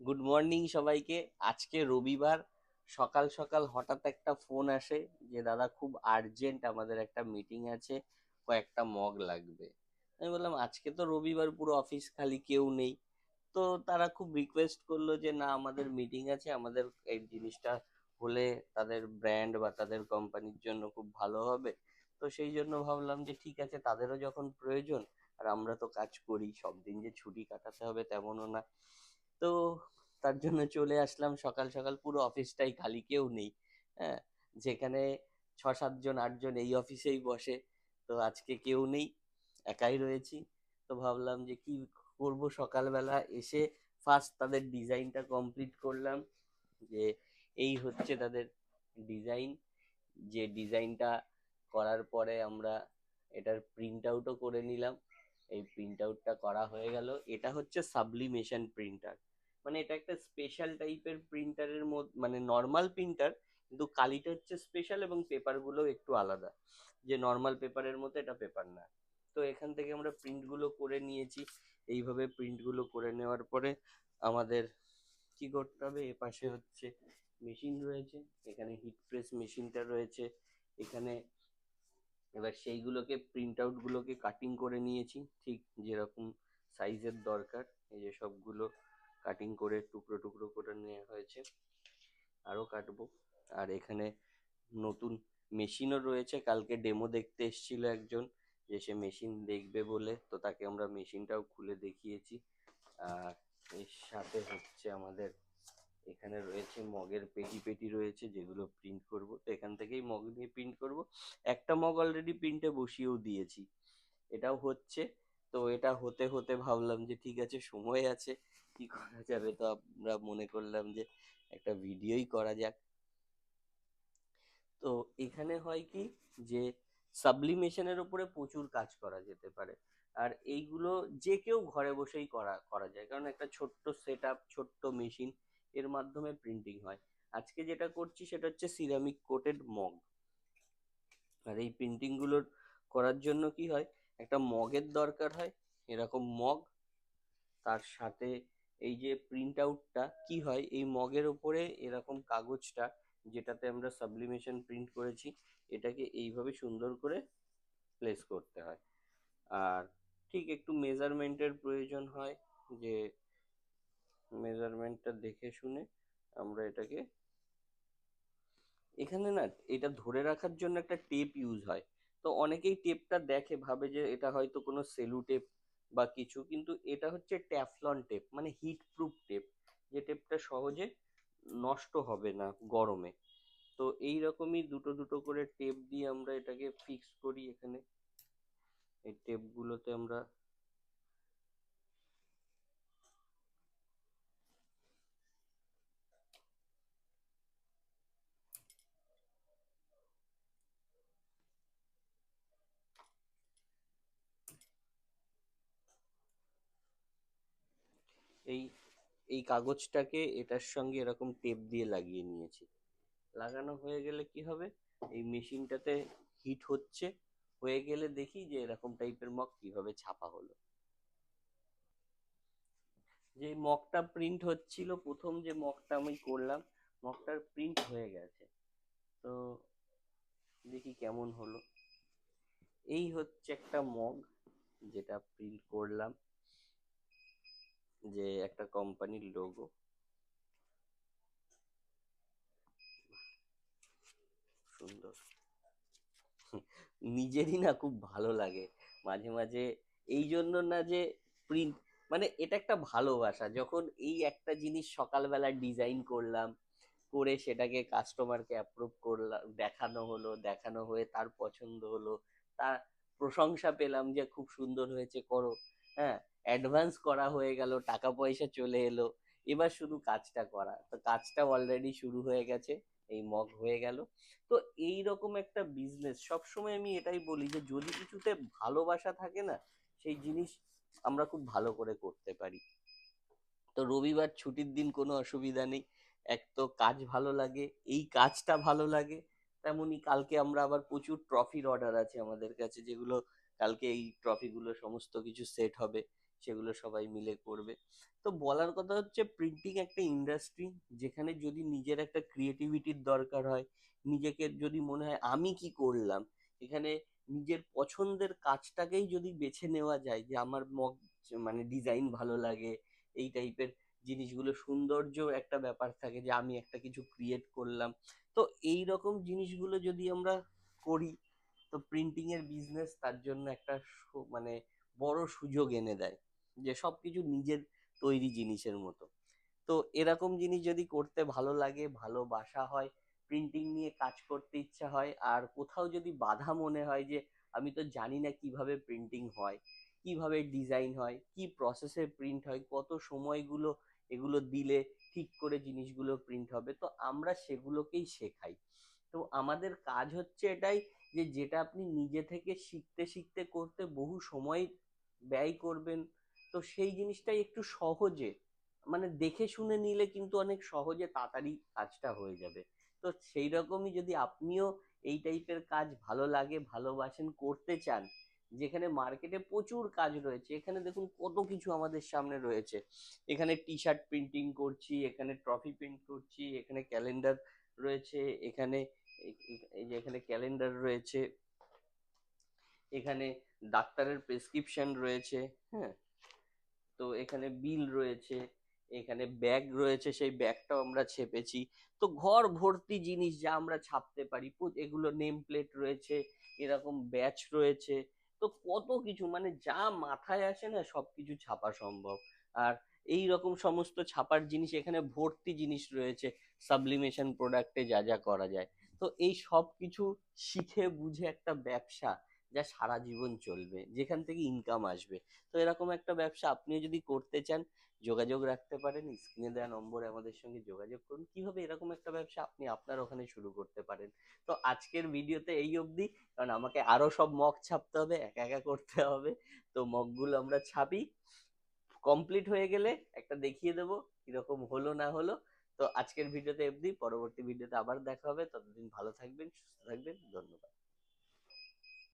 Good morning সবাইকে। আজকে রবিবার, সকাল সকাল হঠাৎ একটা ফোন আসে যে দাদা খুব আর্জেন্ট আমাদের একটা মিটিং আছে, কয়েকটা মগ লাগবে। আমি বললাম আজকে তো রবিবার, পুরো অফিস খালি, কেউ নেই। তো তারা খুব রিকোয়েস্ট করলো যে না, আমাদের মিটিং আছে, আমাদের এই জিনিসটা হলে তাদের ব্র্যান্ড বা তাদের কোম্পানির জন্য খুব ভালো হবে। তো সেই জন্য ভাবলাম যে ঠিক আছে, তাদেরও যখন প্রয়োজন, আর আমরা তো কাজ করি, সব দিন যে ছুটি কাটাতে হবে তেমনও না। তো তার জন্য চলে আসলাম সকাল সকাল, পুরো অফিসটাই খালি, কেউ নেই। হ্যাঁ, যেখানে 6 7 জন 8 জন এই অফিসেই বসে, তো আজকে কেউ নেই, একাই রয়েছি। তো ভাবলাম যে কি করব, সকালবেলা এসে ফার্স্ট তাদের ডিজাইনটা কমপ্লিট করলাম। যে এই হচ্ছে তাদের ডিজাইন। যে ডিজাইনটা করার পরে আমরা এটার প্রিন্ট আউটও করে নিলাম। এই প্রিন্ট আউটটা করা হয়ে গেল। এটা হচ্ছে সাবলিমেশন প্রিন্টার। মানে এটা একটা স্পেশাল টাইপের প্রিন্টারের মধ্যে, মানে নর্মাল প্রিন্টার, কিন্তু কালিটা হচ্ছে স্পেশাল এবং পেপারগুলো একটু আলাদা। যে নর্মাল পেপারের মতো এটা পেপার না। তো এখান থেকে আমরা প্রিন্টগুলো করে নিয়েছি। এইভাবে প্রিন্টগুলো করে নেওয়ার পরে আমাদের কি করতে হবে, এপাশে হচ্ছে মেশিন রয়েছে, এখানে হিট প্রেস মেশিনটা রয়েছে। এখানে এবার সেইগুলোকে, প্রিন্ট আউট গুলোকে কাটিং করে নিয়েছি ঠিক যেরকম সাইজের দরকার। এই যে সবগুলো কাটিং করে টুকরো টুকরো করে নেওয়া হয়েছে, আরো কাটবো। আর এখানে নতুন মেশিনও রয়েছে, কালকে ডেমো দেখতে এসেছিল একজন, যে সে মেশিন দেখবে বলে, তো তাকে আমরা মেশিনটাও খুলে দেখিয়েছি। আর এর সাথে হচ্ছে আমাদের এখানে রয়েছে মগের পেটি পেটি রয়েছে, যেগুলো প্রিন্ট করব। তো এখান থেকেই মগ নিয়ে প্রিন্ট করব। একটা মগ অলরেডি প্রিন্টে বসিয়েও দিয়েছি, এটাও হচ্ছে। তো এটা হতে হতে ভাবলাম যে ঠিক আছে, সময় আছে, কি করা যাবে, তো আমরা মনে করলাম যে একটা ভিডিওই করা যাক। তো এখানে হয় কি, যে সাবলিমেশনের উপরে প্রচুর কাজ করা যেতে পারে। আর এইগুলো যে কেউ ঘরে বসেই করা করা যায়, কারণ একটা ছোট্ট সেট আপ, ছোট্ট মেশিন, এর মাধ্যমে প্রিন্টিং হয়। আজকে যেটা করছি সেটা হচ্ছে সিরামিক কোটেড মগ। আর এই প্রিন্টিং গুলোর করার জন্য কি হয়, একটা মগের দরকার হয়, এরকম মগ। তার সাথে এই যে প্রিন্ট আউটটা কি হয়, এই মগের ওপরে এরকম কাগজটা, যেটাতে আমরা সাবলিমেশন প্রিন্ট করেছি, এটাকে এইভাবে সুন্দর করে প্লেস করতে হয়। আর ঠিক একটু মেজারমেন্টের প্রয়োজন হয়, যে মেজারমেন্টটা দেখে শুনে আমরা এটাকে, এখানে না, এটা ধরে রাখার জন্য একটা টেপ ইউজ হয়। তো অনেকেই টেপটা দেখে ভাবে যে এটা হয়তো কোনো সেলু টেপ বা কিছু, কিন্তু এটা হচ্ছে ট্যাফলন টেপ, মানে হিট প্রুফ টেপ, যে টেপটা সহজে নষ্ট হবে না গরমে। তো এই রকমই দুটো দুটো করে টেপ দিয়ে আমরা এটাকে ফিক্স করি এখানে। এই টেপগুলোতে আমরা এই এই কাগজটাকে এটার সঙ্গে এরকম টেপ দিয়ে লাগিয়ে নিয়েছি। লাগানো হয়ে গেলে কি হবে, এই মেশিনটাতে হিট হচ্ছে, হয়ে গেলে দেখি যে এরকম টাইপের মগ কিভাবে ছাপা হলো। যে মগটা প্রিন্ট হচ্ছিল, প্রথম যে মগটা আমি করলাম, মগটার প্রিন্ট হয়ে গেছে। তো দেখি কেমন হলো। এই হচ্ছে একটা মগ যেটা প্রিন্ট করলাম, যে একটা কোম্পানির লোগো, সুন্দর। নিজেরই না খুব ভালো লাগে মাঝে মাঝে। এই জন্য না যে প্রিন্ট, মানে এটা একটা ভালোবাসা, যখন এই একটা জিনিস সকালবেলা ডিজাইন করলাম, করে সেটাকে কাস্টমারকে অ্যাপ্রুভ করলাম, দেখানো হলো, দেখানো হয়ে তার পছন্দ হলো, তার প্রশংসা পেলাম যে খুব সুন্দর হয়েছে, করো। হ্যাঁ, অ্যাডভান্স করা হয়ে গেল, টাকা পয়সা চলে এলো। এবার শুধু কাজটা করা, তো কাজটা অলরেডি শুরু হয়ে গেছে, এই মগ হয়ে গেল। তো এই রকম একটা বিজনেস, সবসময় আমি এটাই বলি যে যদি কিছুতে ভালোবাসা থাকে না, সেই জিনিস আমরা খুব ভালো করে করতে পারি। তো রবিবার ছুটির দিন, কোনো অসুবিধা নেই। এক তো কাজ ভালো লাগে, এই কাজটা ভালো লাগে, তেমনি কালকে আমরা আবার প্রচুর ট্রফির অর্ডার আছে আমাদের কাছে, যেগুলো কালকে এই ট্রফিগুলো সমস্ত কিছু সেট হবে। সেগুলো সবাই মিলে করবে। তো বলার কথা হচ্ছে প্রিন্টিং একটা ইন্ডাস্ট্রি, যেখানে যদি নিজের একটা ক্রিয়েটিভিটির দরকার হয়, নিজেকে যদি মনে হয় আমি কি করলাম, এখানে নিজের পছন্দের কাজটাকেই যদি বেছে নেওয়া যায়, যে আমার মানে ডিজাইন ভালো লাগে, এই টাইপের জিনিসগুলো, সৌন্দর্য একটা ব্যাপার থাকে যে আমি একটা কিছু ক্রিয়েট করলাম, তো এই রকম জিনিসগুলো যদি আমরা করি, তো প্রিন্টিং এর বিজনেস তার জন্য একটা মানে বড় সুযোগ এনে দেয়, যে সবকিছু নিজের তৈরি জিনিসের মতো। তো এরকম জিনিস যদি করতে ভালো লাগে, ভালোবাসা হয়, প্রিন্টিং নিয়ে কাজ করতে ইচ্ছা হয়, আর কোথাও যদি বাধা মনে হয় যে আমি তো জানি না কিভাবে প্রিন্টিং হয়, কিভাবে ডিজাইন হয়, কি প্রসেসে প্রিন্ট হয়, কত সময়গুলো এগুলো দিলে ঠিক করে জিনিসগুলো প্রিন্ট হবে, তো আমরা সেগুলোকেই শেখাই। তো আমাদের কাজ হচ্ছে এটাই, যে যেটা আপনি নিজে থেকে শিখতে শিখতে করতে বহু সময় ব্যয় করবেন, তো সেই জিনিসটাই একটু সহজে, মানে দেখে শুনে নিলে কিন্তু অনেক সহজে তাড়াতাড়ি কাজটা হয়ে যাবে। তো সেই রকমই যদি আপনিও এই টাইপের কাজ ভালো লাগে, ভালোবাসেন, করতে চান, যেখানে মার্কেটে প্রচুর কাজ রয়েছে, এখানে দেখুন কত কিছু আমাদের সামনে রয়েছে, এখানে টি শার্ট প্রিন্টিং করছি, এখানে ট্রফি প্রিন্ট করছি, এখানে ক্যালেন্ডার রয়েছে, এখানে এই যে এখানে ক্যালেন্ডার রয়েছে, এখানে ডাক্তারের প্রেসক্রিপশন রয়েছে, হ্যাঁ, তো এখানে বিল রয়েছে, এখানে ব্যাগ রয়েছে, সেই ব্যাগটাও আমরা ছেপেছি। তো ঘর ভর্তি জিনিস যা আমরা ছাপতে পারি, এগুলো নেম প্লেট রয়েছে, এরকম ব্যাচ রয়েছে, তো কত কিছু, মানে যা মাথায় আসে না সবকিছু ছাপা সম্ভব। আর এই রকম সমস্ত ছাপার জিনিস এখানে ভর্তি জিনিস রয়েছে, সাবলিমেশন প্রোডাক্টে যা যা করা যায়। তো এই সব কিছু শিখে বুঝে একটা ব্যবসা, যা সারা জীবন চলবে, যেখান থেকে ইনকাম আসবে। তো এরকম একটা ব্যবসা আপনিও যদি করতে চান, যোগাযোগ রাখতে পারেন, স্ক্রিনে দেওয়া নম্বরে আমাদের সঙ্গে যোগাযোগ করুন, কিভাবে এরকম একটা ব্যবসা আপনি আপনার ওখানে শুরু করতে পারেন। তো আজকের ভিডিওতে এই অবধি, কারণ আমাকে আরো সব মগ ছাপতে হবে, একা একা করতে হবে। তো মগগুলো আমরা ছাপি, কমপ্লিট হয়ে গেলে একটা দেখিয়ে দেবো কিরকম হলো না হলো। তো আজকের ভিডিওতে অবধি, পরবর্তী ভিডিওতে আবার দেখা হবে, ততদিন ভালো থাকবেন, সুস্থ থাকবেন, ধন্যবাদ।